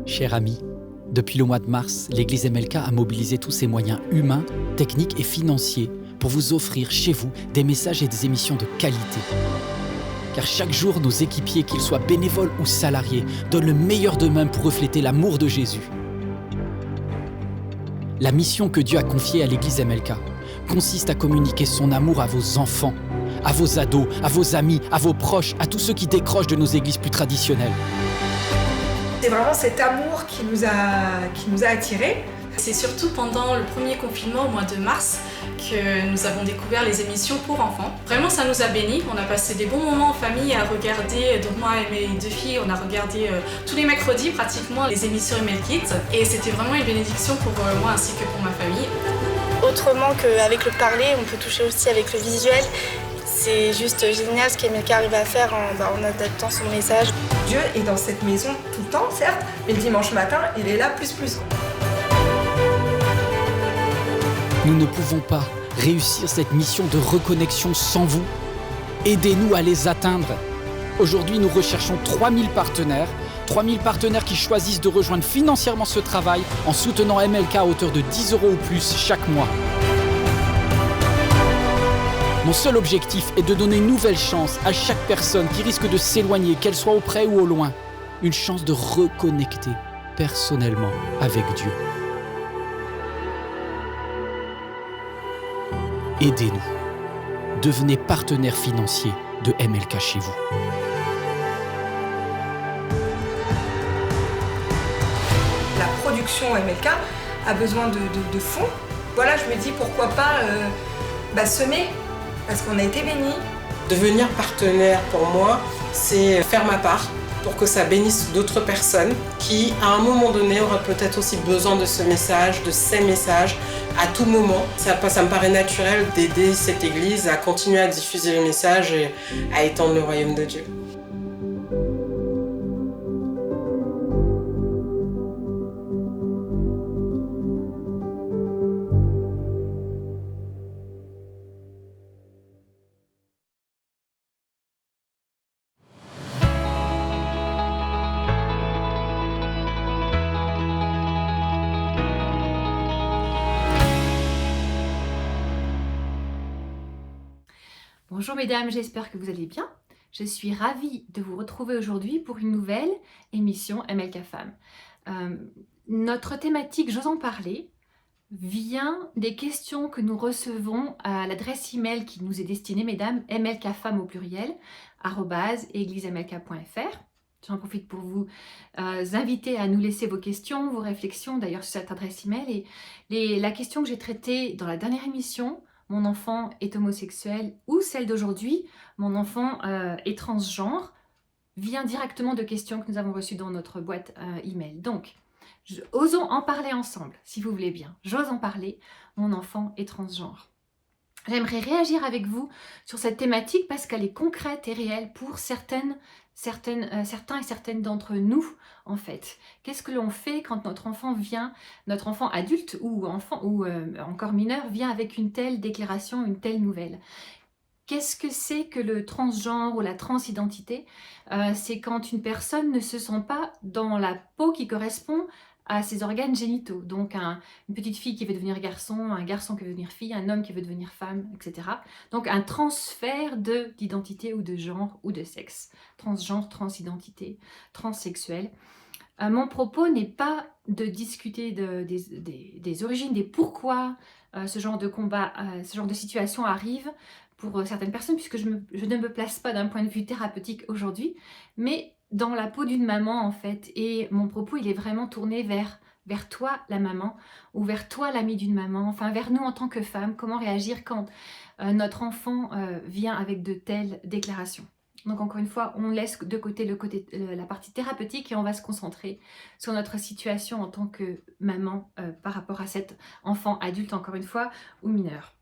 Cher ami, depuis le mois de mars, l'Église MLK a mobilisé tous ses moyens humains, techniques et financiers pour vous offrir chez vous des messages et des émissions de qualité. Car chaque jour, nos équipiers, qu'ils soient bénévoles ou salariés, donnent le meilleur d'eux-mêmes pour refléter l'amour de Jésus. La mission que Dieu a confiée à l'Église MLK consiste à communiquer son amour à vos enfants, à vos ados, à vos amis, à vos proches, à tous ceux qui décrochent de nos églises plus traditionnelles. C'est vraiment cet amour qui nous a attirés. C'est surtout pendant le premier confinement au mois de mars que nous avons découvert les émissions pour enfants. Vraiment, ça nous a bénis. On a passé des bons moments en famille à regarder. Donc moi et mes deux filles, on a regardé tous les mercredis pratiquement les émissions Email Kids. Et c'était vraiment une bénédiction pour moi ainsi que pour ma famille. Autrement qu'avec le parler, on peut toucher aussi avec le visuel. C'est juste génial ce qu'MLK arrive à faire en adaptant son message. Dieu est dans cette maison tout le temps, certes, mais le dimanche matin, il est là plus. Nous ne pouvons pas réussir cette mission de reconnexion sans vous. Aidez-nous à les atteindre. Aujourd'hui, nous recherchons 3000 partenaires qui choisissent de rejoindre financièrement ce travail en soutenant MLK à hauteur de 10 € ou plus chaque mois. Mon seul objectif est de donner une nouvelle chance à chaque personne qui risque de s'éloigner, qu'elle soit auprès ou au loin. Une chance de reconnecter personnellement avec Dieu. Aidez-nous. Devenez partenaire financier de MLK chez vous. La production MLK a besoin de fonds. Voilà, je me dis pourquoi pas semer, parce qu'on a été bénis. Devenir partenaire pour moi, c'est faire ma part pour que ça bénisse d'autres personnes qui, à un moment donné, auraient peut-être aussi besoin de ce message, de ces messages, à tout moment. Ça me paraît naturel d'aider cette église à continuer à diffuser le message et à étendre le royaume de Dieu. Bonjour mesdames, j'espère que vous allez bien. Je suis ravie de vous retrouver aujourd'hui pour une nouvelle émission MLK Femmes. Notre thématique, j'ose en parler, vient des questions que nous recevons à l'adresse email qui nous est destinée, mesdames, mlkfemmes au pluriel, @églisemlk.fr. J'en profite pour vous inviter à nous laisser vos questions, vos réflexions d'ailleurs sur cette adresse email. Et la question que j'ai traitée dans la dernière émission, mon enfant est homosexuel, ou celle d'aujourd'hui, mon enfant est transgenre, vient directement de questions que nous avons reçues dans notre boîte email. Donc, osons en parler ensemble, si vous voulez bien. J'ose en parler, mon enfant est transgenre. J'aimerais réagir avec vous sur cette thématique parce qu'elle est concrète et réelle pour certains et certaines d'entre nous, en fait. Qu'est-ce que l'on fait quand notre enfant adulte ou enfant ou encore mineur vient avec une telle déclaration, une telle nouvelle? Qu'est-ce que c'est que le transgenre ou la transidentité? C'est quand une personne ne se sent pas dans la peau qui correspond à ses organes génitaux. Donc une petite fille qui veut devenir garçon, un garçon qui veut devenir fille, un homme qui veut devenir femme, etc. Donc un transfert d'identité ou de genre ou de sexe. Transgenre, transidentité, transsexuel. Mon propos n'est pas de discuter des origines, des pourquoi ce genre de combat, ce genre de situation arrive pour certaines personnes, puisque je ne me place pas d'un point de vue thérapeutique aujourd'hui, mais dans la peau d'une maman en fait. Et mon propos, il est vraiment tourné vers toi la maman, ou vers toi l'ami d'une maman, enfin vers nous en tant que femme, comment réagir quand notre enfant vient avec de telles déclarations. Donc encore une fois, on laisse de côté la partie thérapeutique et on va se concentrer sur notre situation en tant que maman par rapport à cet enfant adulte, encore une fois, ou mineur.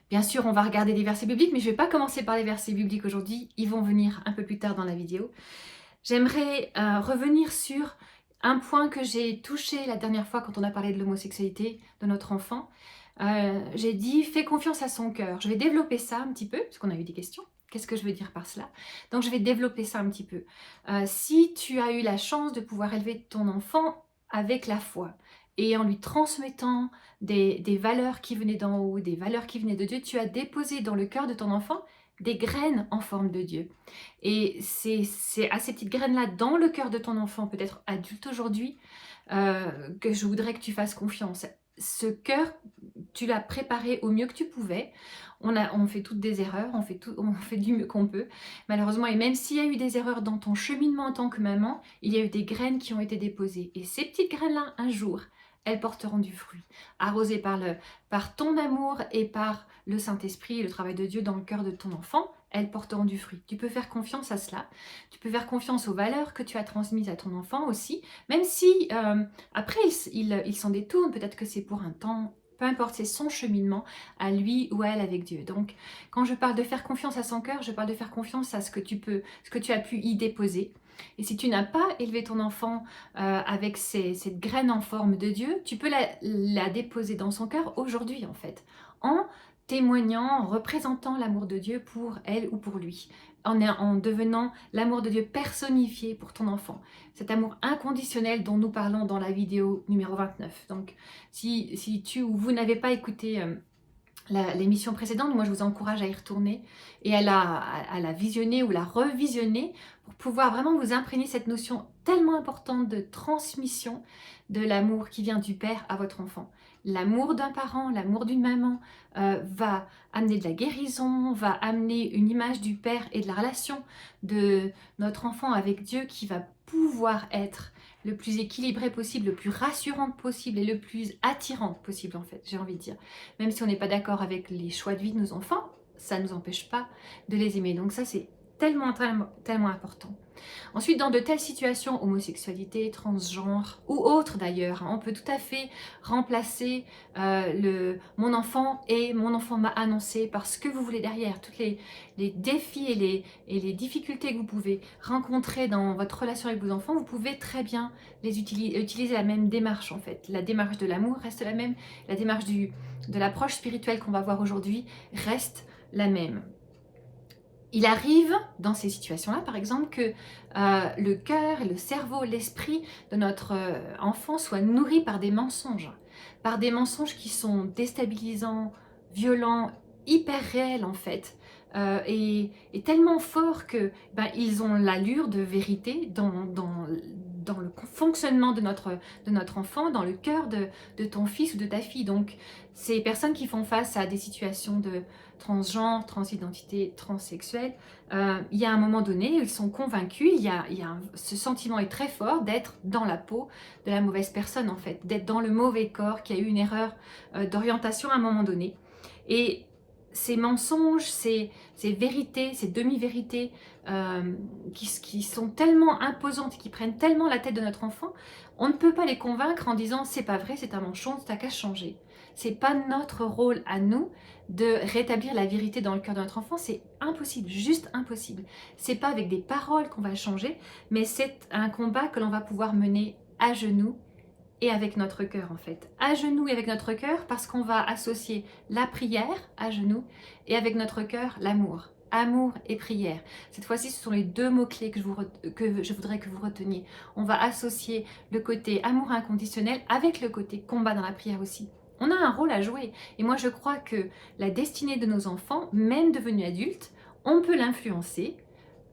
Bien sûr, on va regarder des versets bibliques, mais je ne vais pas commencer par les versets bibliques aujourd'hui. Ils vont venir un peu plus tard dans la vidéo. J'aimerais revenir sur un point que j'ai touché la dernière fois quand on a parlé de l'homosexualité de notre enfant. J'ai dit « fais confiance à son cœur ». Je vais développer ça un petit peu, parce qu'on a eu des questions. Qu'est-ce que je veux dire par cela? Donc je vais développer ça un petit peu. Si tu as eu la chance de pouvoir élever ton enfant avec la foi et en lui transmettant des valeurs qui venaient d'en haut, des valeurs qui venaient de Dieu, tu as déposé dans le cœur de ton enfant des graines en forme de Dieu. Et c'est à ces petites graines-là dans le cœur de ton enfant, peut-être adulte aujourd'hui, que je voudrais que tu fasses confiance. Ce cœur, tu l'as préparé au mieux que tu pouvais. On fait toutes des erreurs, on fait du mieux qu'on peut, malheureusement. Et même s'il y a eu des erreurs dans ton cheminement en tant que maman, il y a eu des graines qui ont été déposées. Et ces petites graines-là, un jour, elles porteront du fruit, arrosées par ton amour et par le Saint-Esprit et le travail de Dieu dans le cœur de ton enfant. Elles porteront du fruit. Tu peux faire confiance à cela. Tu peux faire confiance aux valeurs que tu as transmises à ton enfant aussi, même si après il s'en détourne, peut-être que c'est pour un temps, peu importe, c'est son cheminement à lui ou à elle avec Dieu. Donc quand je parle de faire confiance à son cœur, je parle de faire confiance à ce que tu as pu y déposer. Et si tu n'as pas élevé ton enfant avec cette graine en forme de Dieu, tu peux la déposer dans son cœur aujourd'hui en fait, en témoignant, en représentant l'amour de Dieu pour elle ou pour lui, en devenant l'amour de Dieu personnifié pour ton enfant. Cet amour inconditionnel dont nous parlons dans la vidéo numéro 29. Donc, si tu ou vous n'avez pas écouté l'émission précédente, moi je vous encourage à y retourner et à la visionner ou la revisionner pour pouvoir vraiment vous imprégner cette notion tellement importante de transmission de l'amour qui vient du père à votre enfant. L'amour d'un parent, l'amour d'une maman va amener de la guérison, va amener une image du père et de la relation de notre enfant avec Dieu qui va pouvoir être le plus équilibré possible, le plus rassurante possible et le plus attirante possible en fait, j'ai envie de dire. Même si on n'est pas d'accord avec les choix de vie de nos enfants, ça ne nous empêche pas de les aimer. Donc ça c'est tellement important. Ensuite, dans de telles situations, homosexualité, transgenre ou autre d'ailleurs, on peut tout à fait remplacer mon enfant et mon enfant m'a annoncé parce que vous voulez derrière, tous les défis et les difficultés que vous pouvez rencontrer dans votre relation avec vos enfants, vous pouvez très bien utiliser la même démarche en fait. La démarche de l'amour reste la même, la démarche de l'approche spirituelle qu'on va voir aujourd'hui reste la même. Il arrive dans ces situations-là, par exemple, que le cœur, le cerveau, l'esprit de notre enfant soient nourris par des mensonges qui sont déstabilisants, violents, hyper réels en fait, et tellement forts que ils ont l'allure de vérité dans le fonctionnement de notre enfant, dans le cœur de ton fils ou de ta fille. Donc, ces personnes qui font face à des situations de transgenre, transidentité, transsexuelle, il y a un moment donné, ils sont convaincus, ce sentiment est très fort d'être dans la peau de la mauvaise personne en fait, d'être dans le mauvais corps, qui a eu une erreur d'orientation à un moment donné. Et ces mensonges, ces vérités, ces demi-vérités qui sont tellement imposantes, qui prennent tellement la tête de notre enfant, on ne peut pas les convaincre en disant c'est pas vrai, c'est un mensonge, t'as qu'à changer. C'est pas notre rôle à nous de rétablir la vérité dans le cœur de notre enfant, c'est impossible, juste impossible. C'est pas avec des paroles qu'on va changer, mais c'est un combat que l'on va pouvoir mener à genoux et avec notre cœur en fait. À genoux et avec notre cœur parce qu'on va associer la prière à genoux et avec notre cœur l'amour. Amour et prière. Cette fois-ci, ce sont les deux mots-clés que je voudrais que vous reteniez. On va associer le côté amour inconditionnel avec le côté combat dans la prière aussi. On a un rôle à jouer. Et moi, je crois que la destinée de nos enfants, même devenus adultes, on peut l'influencer,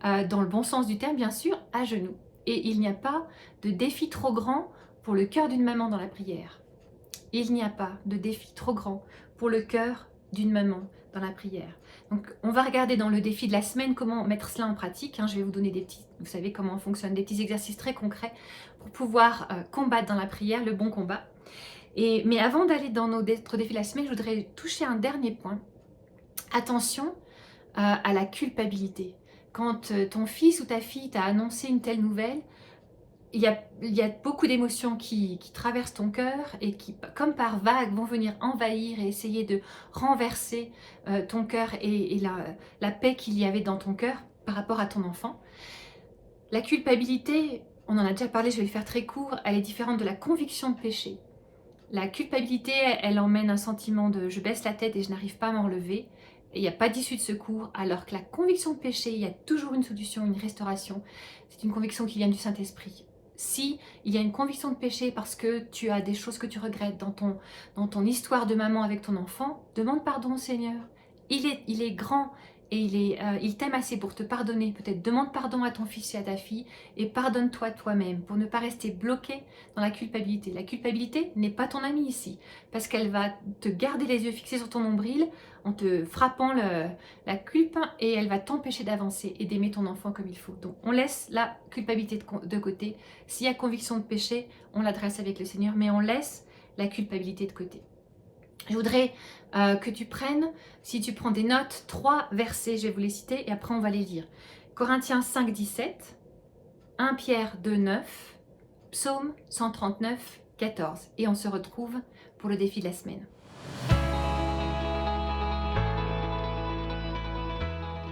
dans le bon sens du terme, bien sûr, à genoux. Et il n'y a pas de défi trop grand pour le cœur d'une maman dans la prière. Il n'y a pas de défi trop grand pour le cœur d'une maman dans la prière. Donc on va regarder dans le défi de la semaine comment mettre cela en pratique. Je vais vous donner vous savez comment fonctionne, des petits exercices très concrets pour pouvoir combattre dans la prière le bon combat. Mais avant d'aller dans notre défi de la semaine, je voudrais toucher un dernier point. Attention à la culpabilité. Quand ton fils ou ta fille t'a annoncé une telle nouvelle, il y a beaucoup d'émotions qui traversent ton cœur et qui, comme par vagues, vont venir envahir et essayer de renverser ton cœur et la paix qu'il y avait dans ton cœur par rapport à ton enfant. La culpabilité, on en a déjà parlé, je vais le faire très court, elle est différente de la conviction de péché. La culpabilité, elle emmène un sentiment de « je baisse la tête et je n'arrive pas à m'en relever ». et il n'y a pas d'issue de secours, alors que la conviction de péché, il y a toujours une solution, une restauration. C'est une conviction qui vient du Saint-Esprit. Si il y a une conviction de péché parce que tu as des choses que tu regrettes dans ton histoire de maman avec ton enfant, demande pardon au Seigneur. Il est grand et il t'aime assez pour te pardonner. Peut-être demande pardon à ton fils et à ta fille et pardonne-toi toi-même pour ne pas rester bloqué dans la culpabilité. La culpabilité n'est pas ton amie ici parce qu'elle va te garder les yeux fixés sur ton nombril en te frappant la culpe et elle va t'empêcher d'avancer et d'aimer ton enfant comme il faut. Donc on laisse la culpabilité de côté. S'il y a conviction de péché, on l'adresse avec le Seigneur, mais on laisse la culpabilité de côté. Je voudrais que tu prennes, si tu prends des notes, 3 versets, je vais vous les citer et après on va les lire. Corinthiens 5, 17, 1 Pierre 2, 9, Psaume 139, 14. Et on se retrouve pour le défi de la semaine.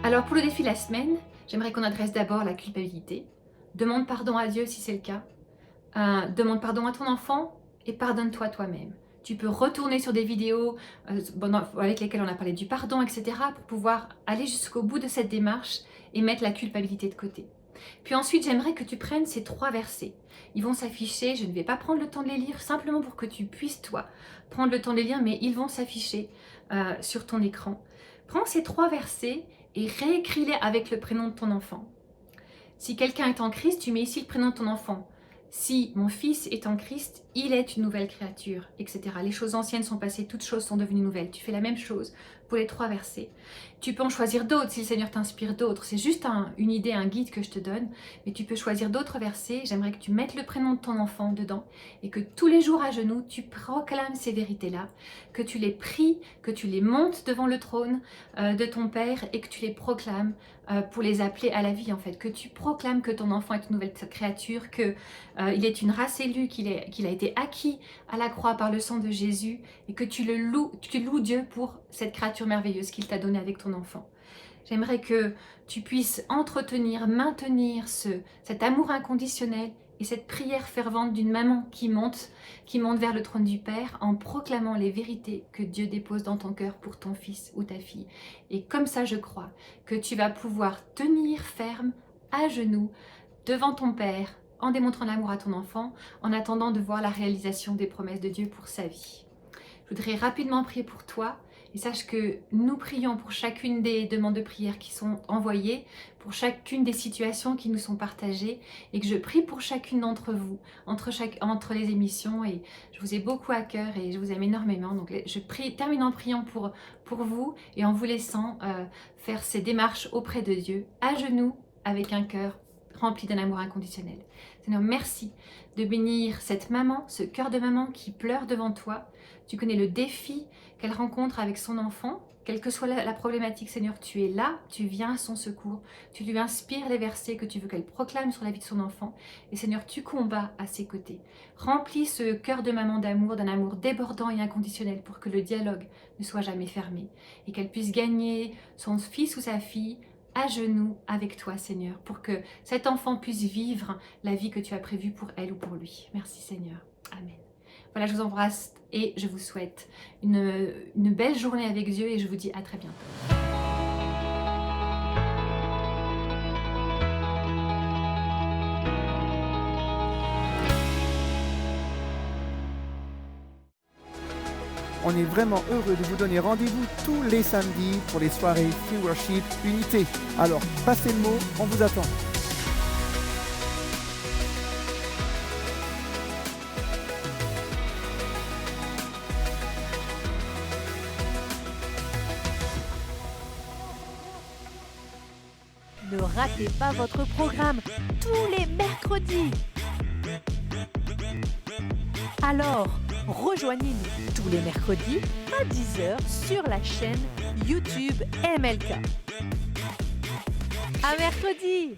Alors pour le défi de la semaine, j'aimerais qu'on adresse d'abord la culpabilité. Demande pardon à Dieu si c'est le cas. Demande pardon à ton enfant et pardonne-toi toi-même. Tu peux retourner sur des vidéos avec lesquelles on a parlé du pardon, etc. pour pouvoir aller jusqu'au bout de cette démarche et mettre la culpabilité de côté. Puis ensuite, j'aimerais que tu prennes ces 3 versets. Ils vont s'afficher, je ne vais pas prendre le temps de les lire, simplement pour que tu puisses, toi, prendre le temps de les lire, mais ils vont s'afficher sur ton écran. Prends ces 3 versets et réécris-les avec le prénom de ton enfant. Si quelqu'un est en Christ, tu mets ici le prénom de ton enfant. Si mon fils est en Christ, il est une nouvelle créature, etc. Les choses anciennes sont passées, toutes choses sont devenues nouvelles. Tu fais la même chose pour les 3 versets. Tu peux en choisir d'autres si le Seigneur t'inspire d'autres. C'est juste une idée, un guide que je te donne. Mais tu peux choisir d'autres versets. J'aimerais que tu mettes le prénom de ton enfant dedans et que tous les jours à genoux, tu proclames ces vérités-là, que tu les pries, que tu les montes devant le trône de ton Père et que tu les proclames pour les appeler à la vie en fait. Que tu proclames que ton enfant est une nouvelle créature, qu'il est une race élue, qu'il a été acquis à la croix par le sang de Jésus et que tu loues Dieu pour cette créature merveilleuse qu'il t'a donnée avec ton enfant. J'aimerais que tu puisses entretenir, maintenir cet amour inconditionnel et cette prière fervente d'une maman qui monte vers le trône du Père en proclamant les vérités que Dieu dépose dans ton cœur pour ton fils ou ta fille. Et comme ça, je crois que tu vas pouvoir tenir ferme à genoux devant ton Père en démontrant l'amour à ton enfant, en attendant de voir la réalisation des promesses de Dieu pour sa vie. Je voudrais rapidement prier pour toi et sache que nous prions pour chacune des demandes de prière qui sont envoyées, pour chacune des situations qui nous sont partagées et que je prie pour chacune d'entre vous, entre les émissions et je vous ai beaucoup à cœur et je vous aime énormément. Donc je termine en priant pour vous et en vous laissant faire ces démarches auprès de Dieu, à genoux, avec un cœur rempli d'un amour inconditionnel. Seigneur, merci de bénir cette maman, ce cœur de maman qui pleure devant toi. Tu connais le défi qu'elle rencontre avec son enfant. Quelle que soit la problématique, Seigneur, tu es là, tu viens à son secours. Tu lui inspires les versets que tu veux qu'elle proclame sur la vie de son enfant. Et Seigneur, tu combats à ses côtés. Remplis ce cœur de maman d'amour, d'un amour débordant et inconditionnel pour que le dialogue ne soit jamais fermé. Et qu'elle puisse gagner son fils ou sa fille à genoux avec toi, Seigneur, pour que cet enfant puisse vivre la vie que tu as prévue pour elle ou pour lui. Merci, Seigneur. Amen. Voilà, je vous embrasse et je vous souhaite une belle journée avec Dieu et je vous dis à très bientôt. On est vraiment heureux de vous donner rendez-vous tous les samedis pour les soirées Free Worship Unité. Alors, passez le mot, on vous attend. Ne ratez pas votre programme tous les mercredis. Alors, rejoignez-nous tous les mercredis à 10h sur la chaîne YouTube MLK. À mercredi!